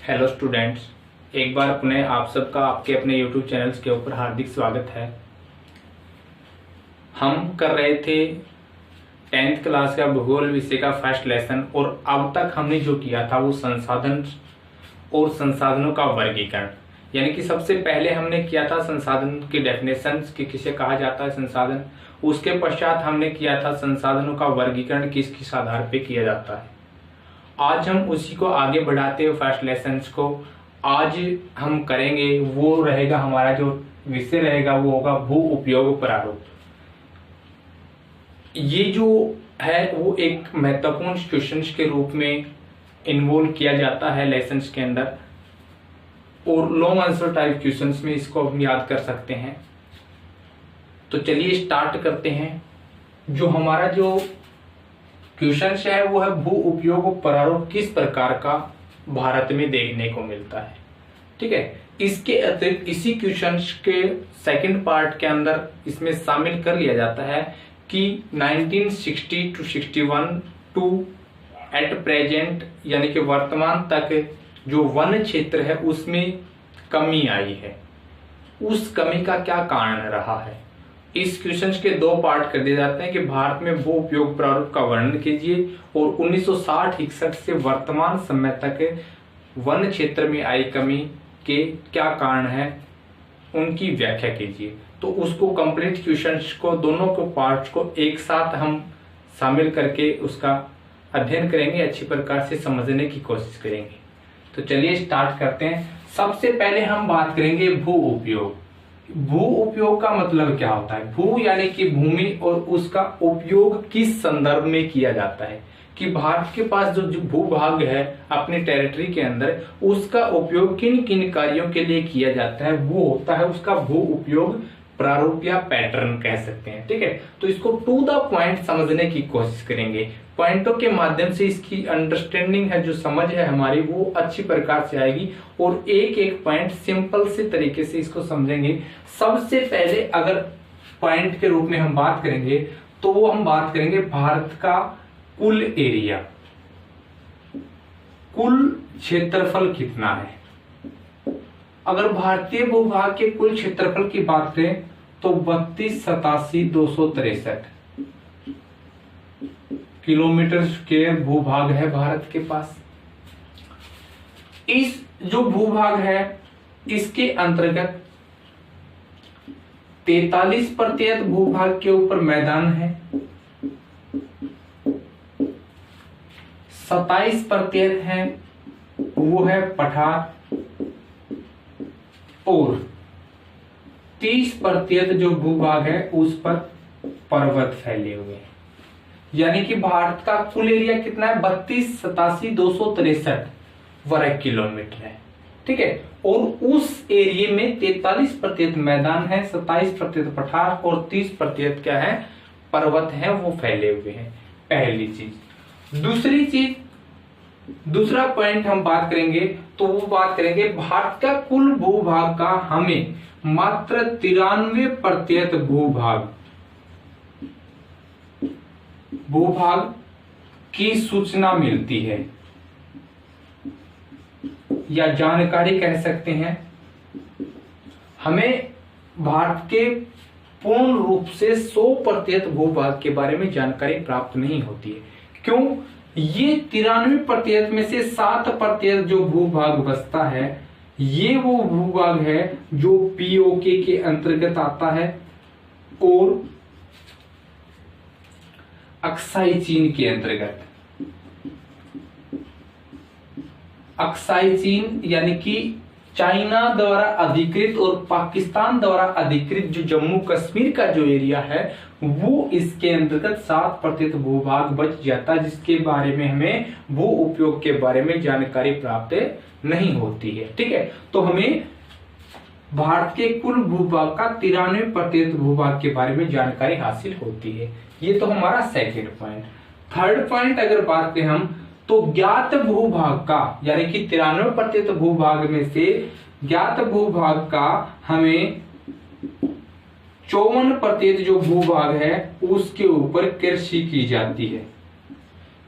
Hello students, एक बार पुनः आप सबका आपके अपने यूट्यूब चैनल्स के ऊपर हार्दिक स्वागत है। हम कर रहे थे 10th क्लास का भूगोल विषय का फर्स्ट लेसन और अब तक हमने जो किया था वो संसाधन और संसाधनों का वर्गीकरण, यानी कि सबसे पहले हमने किया था संसाधन की डेफिनेशंस कि किसे कहा जाता है संसाधन। उसके पश्चात हमने किया था संसाधनों का वर्गीकरण किस किस आधार पे किया जाता है। आज हम उसी को आगे बढ़ाते हुए फर्स्ट लेसन्स को आज हम करेंगे। वो रहेगा हमारा जो विषय रहेगा वो होगा भू उपयोग प्रारूप। ये जो है वो एक महत्वपूर्ण क्वेश्चंस के रूप में इन्वॉल्व किया जाता है लेसन्स के अंदर, और लॉन्ग आंसर टाइप क्वेश्चंस में इसको हम याद कर सकते हैं। तो चलिए स्टार्ट करते हैं। जो हमारा जो क्वेश्चन है वो है भू उपयोग प्रारूप किस प्रकार का भारत में देखने को मिलता है। ठीक है, इसके अतिरिक्त इसी क्वेश्चन के सेकंड पार्ट के अंदर इसमें शामिल कर लिया जाता है कि 1960 to 61 टू एट प्रेजेंट, यानी कि वर्तमान तक जो वन क्षेत्र है उसमें कमी आई है, उस कमी का क्या कारण रहा है। इस क्वेश्चन के दो पार्ट कर दिए जाते हैं कि भारत में भू उपयोग प्रारूप का वर्णन कीजिए और 1960-61 से वर्तमान समय तक वन क्षेत्र में आई कमी के क्या कारण है उनकी व्याख्या कीजिए। तो उसको कंप्लीट क्वेश्चन को दोनों को पार्ट्स को एक साथ हम शामिल करके उसका अध्ययन करेंगे, अच्छी प्रकार से समझने की कोशिश करेंगे। तो चलिए स्टार्ट करते हैं। सबसे पहले हम बात करेंगे भू उपयोग। भू उपयोग का मतलब क्या होता है। भू यानी कि भूमि और उसका उपयोग किस संदर्भ में किया जाता है कि भारत के पास जो भूभाग है अपने टेरिटरी के अंदर उसका उपयोग किन किन कार्यों के लिए किया जाता है, वो होता है उसका भू उपयोग प्रारूप या पैटर्न कह सकते हैं। ठीक है, तो इसको टू द पॉइंट समझने की कोशिश करेंगे। पॉइंटों के माध्यम से इसकी अंडरस्टैंडिंग है, जो समझ है हमारी, वो अच्छी प्रकार से आएगी और एक एक पॉइंट सिंपल से तरीके से इसको समझेंगे। सबसे पहले अगर पॉइंट के रूप में हम बात करेंगे तो वो हम बात करेंगे भारत का कुल एरिया, कुल क्षेत्रफल कितना है। अगर भारतीय भूभाग के कुल क्षेत्रफल की बात करें तो 32,87,263 किलोमीटर स्क्वायर भूभाग है भारत के पास। इस जो भूभाग है इसके अंतर्गत 43% भूभाग के ऊपर मैदान है, 27% है वो है पठार, और 30% जो भूभाग है उस पर पर्वत फैले हुए हैं। यानी कि भारत का कुल एरिया कितना है 32,87,263 वर्ग किलोमीटर है। ठीक है, और उस एरिया में 43% मैदान है, 27% पठार और 30% क्या है पर्वत है वो फैले हुए हैं। पहली चीज। दूसरी चीज, दूसरा पॉइंट हम बात करेंगे तो वो बात करेंगे भारत का कुल भूभाग का हमें मात्र 93% भूभाग की सूचना मिलती है या जानकारी कह सकते हैं। हमें भारत के पूर्ण रूप से 100% भूभाग के बारे में जानकारी प्राप्त नहीं होती है। क्यों? ये 93% में से 7% जो भूभाग बचता है ये वो भूभाग है जो पीओके के अंतर्गत आता है और अक्साई चीन के अंतर्गत। अक्साई चीन यानी कि चाइना द्वारा अधिकृत और पाकिस्तान द्वारा अधिकृत जो जम्मू कश्मीर का जो एरिया है वो इसके अंतर्गत 7% भूभाग बच जाता है, जिसके बारे में हमें भू उपयोग के बारे में जानकारी प्राप्त नहीं होती है। ठीक है, तो हमें भारत के कुल भूभाग का 93% भूभाग के बारे में जानकारी हासिल होती है। ये तो हमारा सेकेंड पॉइंट। थर्ड पॉइंट अगर बात करें हम तो ज्ञात भूभाग का, यानी कि 93% भूभाग में से ज्ञात भूभाग का हमें 54% जो भूभाग है उसके ऊपर कृषि की जाती है।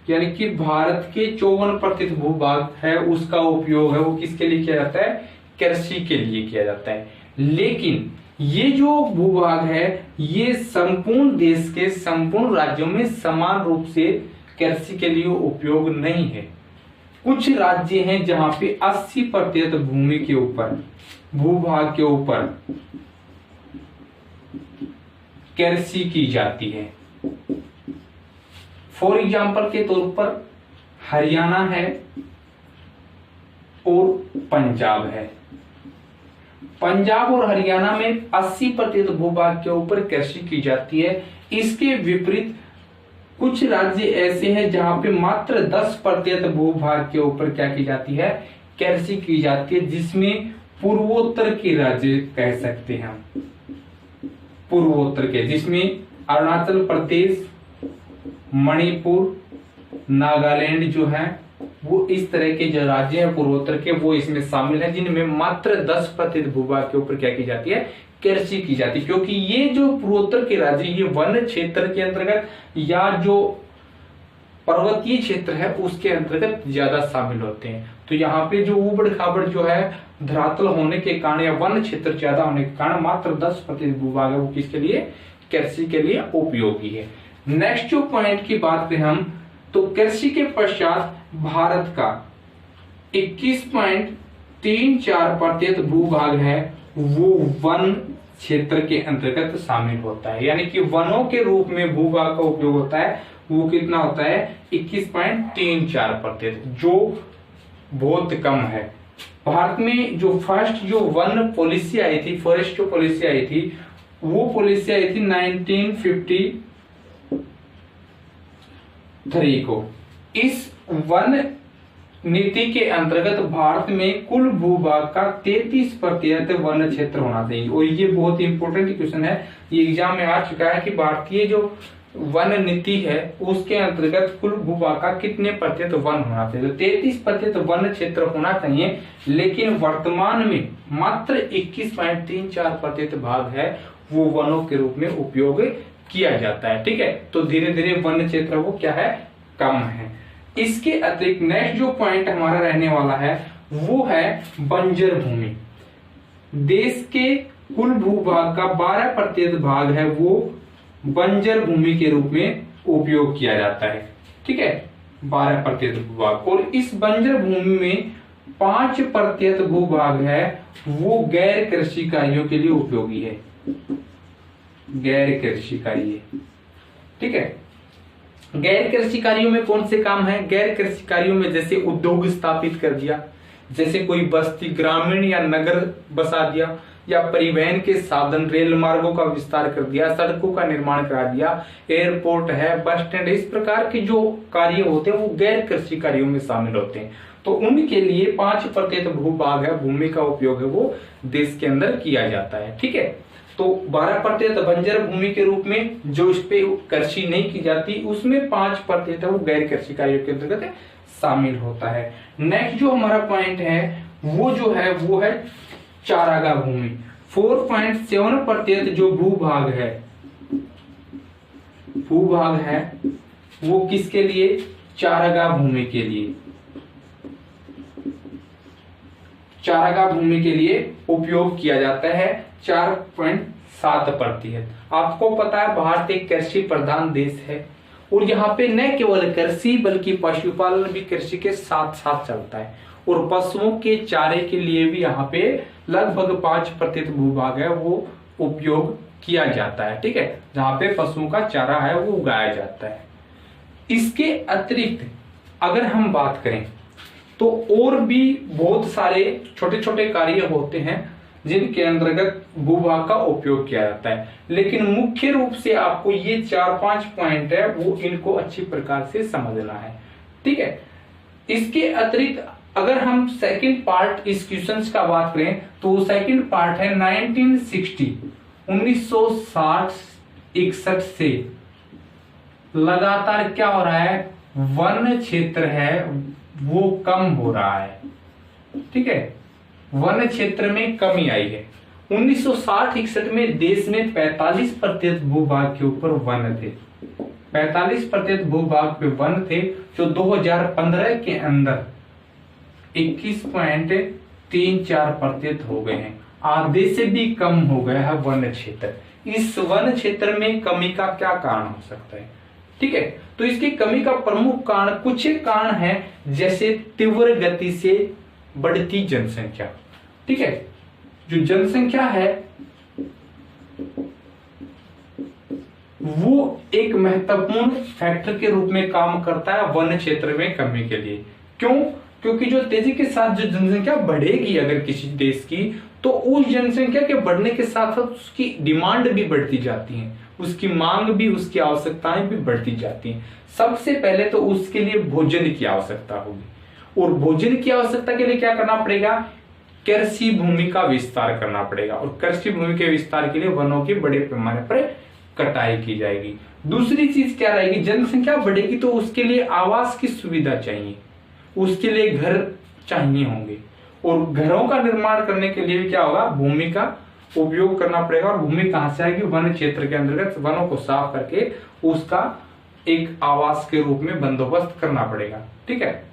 यानी कि भारत के 54% भूभाग है उसका उपयोग है वो किसके लिए किया जाता है, कृषि के लिए किया जाता है। लेकिन ये जो भूभाग है ये संपूर्ण देश के संपूर्ण राज्यों में समान रूप से कृषि के लिए उपयोग नहीं है। कुछ राज्य हैं जहां पे 80% भूमि के ऊपर, भूभाग के ऊपर कृषि की जाती है। फॉर एग्जाम्पल के तौर पर हरियाणा है और पंजाब है। पंजाब और हरियाणा में 80% भूभाग के ऊपर कृषि की जाती है। इसके विपरीत कुछ राज्य ऐसे हैं जहां पे मात्र 10% भूभाग के ऊपर क्या की जाती है, कृषि की जाती है, जिसमें पूर्वोत्तर के राज्य कह सकते हैं हम। पूर्वोत्तर के जिसमें अरुणाचल प्रदेश, मणिपुर, नागालैंड जो है वो इस तरह के जो राज्य हैं पूर्वोत्तर के वो इसमें शामिल है, जिनमें मात्र 10% भूभाग के ऊपर क्या की जाती है, कृषि की जाती है। क्योंकि ये जो पूर्वोत्तर के राज्य ये वन क्षेत्र के अंतर्गत या जो पर्वतीय क्षेत्र है उसके अंतर्गत ज्यादा शामिल होते हैं। तो यहाँ पे जो उबड़ खाबड़ जो है धरातल होने के कारण या वन क्षेत्र ज्यादा होने के कारण मात्र 10% भूभाग है वो किसके लिए, कृषि के लिए उपयोगी है। नेक्स्ट जो पॉइंट की बात करें हम तो कृषि के पश्चात भारत का 21.34% भूभाग है वो वन क्षेत्र के अंतर्गत शामिल होता है। यानी कि वनों के रूप में भूभाग का उपयोग होता है वो कितना होता है, 21.34%, जो बहुत कम है। भारत में जो फर्स्ट जो वन पॉलिसी आई थी, फॉरेस्ट जो पॉलिसी आई थी वो पॉलिसी आई थी 1953 को। इस वन नीति के अंतर्गत भारत में कुल भूभाग का 33% वन क्षेत्र होना चाहिए। और ये बहुत इंपॉर्टेंट क्वेश्चन है, ये एग्जाम में आ चुका है कि भारतीय जो वन नीति है उसके अंतर्गत कुल भूभाग का कितने प्रतिशत वन होना चाहिए। तो 33% वन क्षेत्र होना चाहिए, लेकिन वर्तमान में मात्र 21.34% भाग है वो वनों के रूप में उपयोग किया जाता है। ठीक है, तो धीरे धीरे वन क्षेत्र वो क्या है, कम है। इसके अतिरिक्त नेक्स्ट जो पॉइंट हमारा रहने वाला है वो है बंजर भूमि। देश के कुल भूभाग का 12% भाग है वो बंजर भूमि के रूप में उपयोग किया जाता है। ठीक है, 12% भूभाग। और इस बंजर भूमि में 5% भूभाग है वो गैर कृषि कार्यों के लिए उपयोगी है, गैर कृषि कार्य। ठीक है, गैर कृषि कार्यों में कौन से काम है, गैर कृषि कार्यों में जैसे उद्योग स्थापित कर दिया, जैसे कोई बस्ती ग्रामीण या नगर बसा दिया, या परिवहन के साधन रेल मार्गों का विस्तार कर दिया, सड़कों का निर्माण करा दिया, एयरपोर्ट है, बस स्टैंड, इस प्रकार के जो कार्य होते हैं वो गैर कृषि कार्यों में शामिल होते हैं। तो उनके लिए 5% भूभाग है, भूमि का उपयोग है वो देश के अंदर किया जाता है। ठीक है, तो 12% बंजर भूमि के रूप में जो इस पे कृषि नहीं की जाती, उसमें 5% वो गैर कृषि कार्यों के अंतर्गत शामिल होता है। नेक्स्ट जो हमारा पॉइंट है वो जो है वो है चारागाह भूमि। 4.7% जो भूभाग है वो किसके लिए, चारागाह भूमि के लिए, चारागाह भूमि के लिए उपयोग किया जाता है 4.7%। आपको पता है भारत एक कृषि प्रधान देश है और यहाँ पे न केवल कृषि बल्कि पशुपालन भी कृषि के साथ साथ चलता है। और पशुओं के चारे के लिए भी यहाँ पे लगभग 5% भूभाग है वो उपयोग किया जाता है। ठीक है, जहाँ पे पशुओं का चारा है वो उगाया जाता है। इसके अतिरिक्त अगर हम बात करें तो और भी बहुत सारे छोटे छोटे कार्य होते हैं जिनके अंतर्गत भूभाग का उपयोग किया जाता है, लेकिन मुख्य रूप से आपको ये 4-5 पॉइंट है वो इनको अच्छी प्रकार से समझना है। ठीक है, इसके अतिरिक्त अगर हम सेकंड पार्ट इस क्वेश्चंस का बात करें तो सेकंड पार्ट है 1960-61 से लगातार क्या हो रहा है, वन क्षेत्र है वो कम हो रहा है। ठीक है, वन क्षेत्र में कमी आई है। 1960-61 में देश में 45% भूभाग के ऊपर वन थे, 45% भूभाग पे वन थे, जो 2015 के अंदर 21.34% हो गए हैं। आधे से भी कम हो गया है वन क्षेत्र। इस वन क्षेत्र में कमी का क्या कारण हो सकता है? ठीक है, तो इसकी कमी का प्रमुख कारण, कुछ कारण है, जैसे तीव्र गति से बढ़ती जनसंख्या। ठीक है, जो जनसंख्या है वो एक महत्वपूर्ण फैक्टर के रूप में काम करता है वन क्षेत्र में कमी के लिए। क्यों? क्योंकि जो तेजी के साथ जो जनसंख्या बढ़ेगी अगर किसी देश की, तो उस जनसंख्या के बढ़ने के साथ साथ उसकी डिमांड भी बढ़ती जाती है, उसकी मांग भी, उसकी आवश्यकताएं भी बढ़ती जाती हैं। सबसे पहले तो उसके लिए भोजन की आवश्यकता होगी, और भोजन की आवश्यकता के लिए क्या करना पड़ेगा? कृषि भूमि का विस्तार करना पड़ेगा, और कृषि भूमि के विस्तार के लिए वनों की बड़े पैमाने पर कटाई की जाएगी। दूसरी चीज क्या रहेगी? जनसंख्या बढ़ेगी तो उसके लिए आवास की सुविधा चाहिए, उसके लिए घर चाहिए होंगे, और घरों का निर्माण करने के लिए क्या होगा? भूमि का उपयोग करना पड़ेगा। और भूमि कहां से आएगी? वन क्षेत्र के अंतर्गत वनों को साफ करके उसका एक आवास के रूप में बंदोबस्त करना पड़ेगा। ठीक है,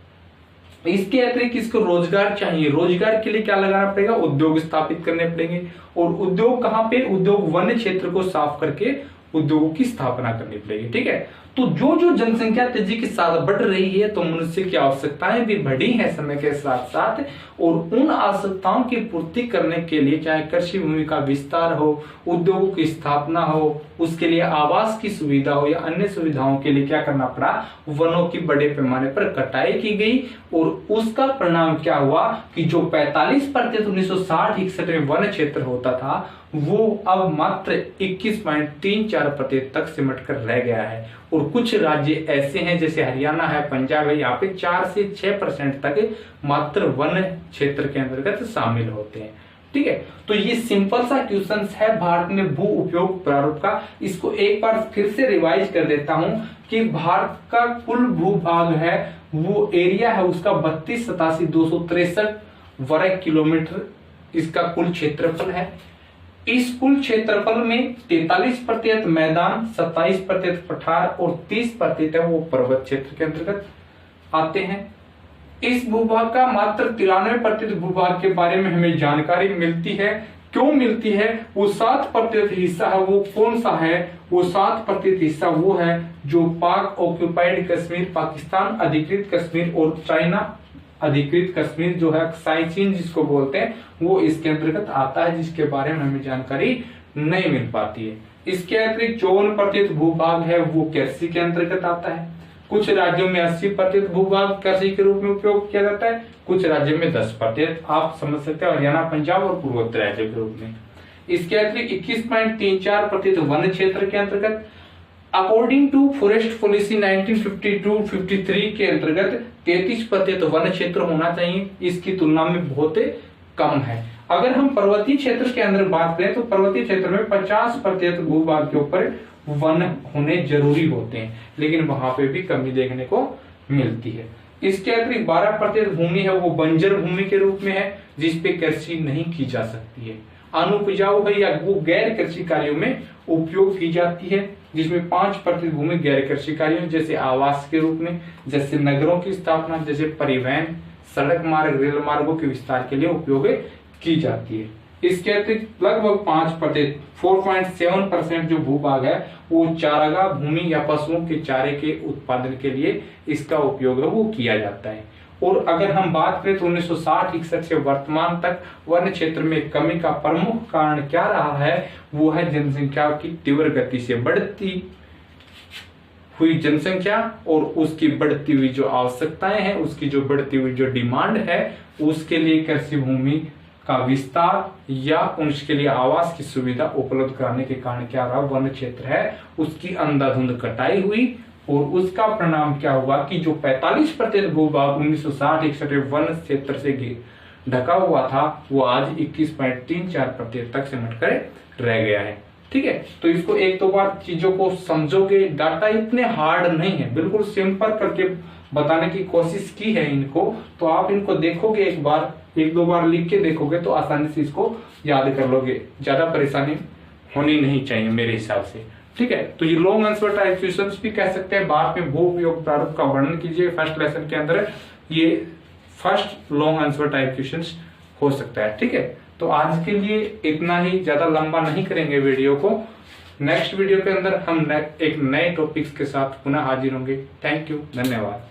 इसके अतिरिक्त इसको रोजगार चाहिए। रोजगार के लिए क्या लगाना पड़ेगा? उद्योग स्थापित करने पड़ेंगे। और उद्योग कहां पे? उद्योग वन क्षेत्र को साफ करके उद्योगों की स्थापना करनी पड़ेगी। ठीक है, तो जो जो जनसंख्या तेजी के साथ बढ़ रही है, तो मनुष्य की आवश्यकताएं भी बढ़ी हैं समय के साथ साथ, और उन आवश्यकताओं की पूर्ति करने के लिए चाहे कृषि भूमि का विस्तार हो, उद्योगों की स्थापना हो, उसके लिए आवास की सुविधा हो, या अन्य सुविधाओं के लिए क्या करना पड़ा? वनों की बड़े पैमाने पर कटाई की गई। और उसका परिणाम क्या हुआ कि जो 45% 1960-61 में वन क्षेत्र होता था, वो अब मात्र 21.34% तक सिमट कर रह गया है। और कुछ राज्य ऐसे हैं जैसे हरियाणा है, पंजाब है, यहाँ पे 4 से 6% तक मात्र वन क्षेत्र के अंतर्गत शामिल होते हैं। ठीक है, तो ये सिंपल सा क्वेश्चन है भारत में भू उपयोग प्रारूप का। इसको एक बार फिर से रिवाइज कर देता हूं कि भारत का कुल भूभाग है, वो एरिया है उसका 32,87,263 वर्ग किलोमीटर इसका कुल क्षेत्रफल है। इस कुल क्षेत्रफल में 43% मैदान, 27% पठार और 30% है वो पर्वत क्षेत्र के अंतर्गत आते हैं। इस भूभाग का मात्र 93% भूभाग के बारे में हमें जानकारी मिलती है। क्यों मिलती है? वो 7% हिस्सा है, वो कौन सा है? वो 7% हिस्सा वो है जो पाक ऑक्यूपाइड कश्मीर, पाकिस्तान अधिकृत कश्मीर और चाइना अधिकृत कश्मीर जो है साइचीन जिसको बोलते हैं, वो इसके अंतर्गत आता है, जिसके बारे में हमें जानकारी नहीं मिल पाती है। इसके अतिरिक्त 54% भूभाग है वो कृषि के अंतर्गत आता है। कुछ राज्यों में 80% भूभाग कृषि के रूप में उपयोग किया जाता है, कुछ राज्यों में 10%। आप समझ सकते हैं हरियाणा, पंजाब और पूर्वोत्तर राज्यों के रूप में। इसके अतिरिक्त 21.34% वन क्षेत्र के अंतर्गत। अकॉर्डिंग टू फॉरेस्ट पॉलिसी 1952-53 के अंतर्गत 33% वन क्षेत्र होना चाहिए, इसकी तुलना में बहुत कम है। अगर हम पर्वतीय क्षेत्र के अंदर बात करें तो पर्वतीय क्षेत्र में 50% भूभाग के ऊपर वन होने जरूरी होते हैं, लेकिन वहां पे भी कमी देखने को मिलती है। इसके अतिरिक्त 12% भूमि है वो बंजर भूमि के रूप में है, जिसपे कृषि नहीं की जा सकती है, अनुपजाऊ है या वो गैर कृषि कार्यों में उपयोग की जाती है, जिसमें 5% भूमि गैर कृषि कार्यों जैसे आवास के रूप में, जैसे नगरों की स्थापना, जैसे परिवहन, सड़क मार्ग, रेल मार्गों के विस्तार के लिए उपयोग की जाती है। इसके अतिरिक्त लगभग 5% 4.7% जो भूभाग है वो चारागाह भूमि या पशुओं के चारे के उत्पादन के लिए इसका उपयोग है वो किया जाता है। और अगर हम बात करें तो 1960-61 से वर्तमान तक वन क्षेत्र में कमी का प्रमुख कारण क्या रहा है? वो है जनसंख्या की तीव्र गति से बढ़ती हुई जनसंख्या और उसकी बढ़ती हुई जो आवश्यकताएं हैं, उसकी जो बढ़ती हुई जो डिमांड है, उसके लिए कृषि भूमि का विस्तार या उसके लिए आवास की सुविधा उपलब्ध कराने के कारण क्या रहा? वन क्षेत्र है उसकी अंधाधुंध कटाई हुई। और उसका परिणाम क्या हुआ कि जो 45% भूभाग 1960-61 वन क्षेत्र से ढका हुआ था, वो आज 21.34% तक सिमट कर रह गया है। ठीक है, तो इसको एक दो बार चीजों को समझोगे। डाटा इतने हार्ड नहीं है, बिल्कुल सिंपल करके बताने की कोशिश की है इनको, तो आप इनको देखोगे एक दो बार लिख के देखोगे तो आसानी से इसको याद कर लोगे। ज्यादा परेशानी होनी नहीं चाहिए मेरे हिसाब से। ठीक है, तो ये लॉन्ग आंसर टाइप क्वेश्चंस भी कह सकते हैं। बाद में भू उपयोग प्रारूप का वर्णन कीजिए, फर्स्ट लेसन के अंदर ये first long answer type questions हो सकता है। ठीक है, तो आज के लिए इतना ही, ज्यादा लंबा नहीं करेंगे वीडियो को। नेक्स्ट वीडियो के अंदर हम एक नए टॉपिक्स के साथ पुनः हाजिर होंगे। थैंक यू, धन्यवाद।